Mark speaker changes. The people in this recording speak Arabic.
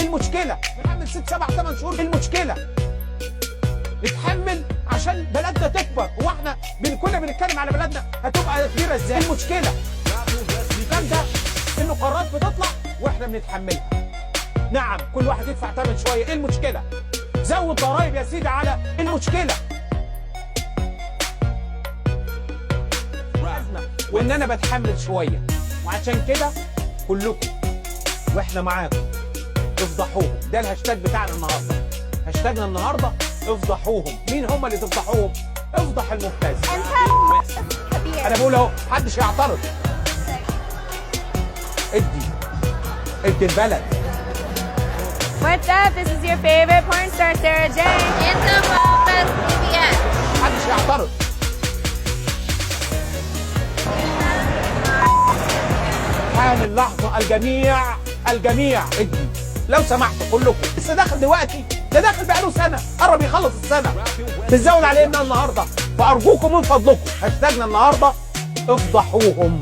Speaker 1: المشكله نتحمل 6 7 8 شهور؟ المشكله نتحمل عشان بلدنا تكبر. هو احنا كنا بنتكلم على بلدنا هتبقى كبيره ازاي؟ المشكله الكلام ده انه قرارات بتطلع واحنا بنتحملها. نعم كل واحد يدفع ثمن شويه، ايه المشكله؟ زود ضرايب يا سيدي على المشكله. وان انا بتحمل شويه، وعشان كده كلكم واحنا معاكم افضحوهم. ده الهاشتاج بتاعنا النهارده. هاشتاجنا النهارده افضحوهم. مين هم اللي تفضحوهم؟ افضح المبتز. انا بقول اهو محدش يعترض. ادي البلد.
Speaker 2: What's up? This is your favorite porn star, Sarah Jane.
Speaker 3: In the Best PBS.
Speaker 1: محدش يعترض. حان اللحظة الجميع ادي لو سمحتوا كلكم. لسه داخل دلوقتي، ده داخل بقاله سنة، قرب يخلص السنة، بتزود علينا النهارده. فأرجوكم من فضلكم هاشتاجنا النهارده افضحوهم.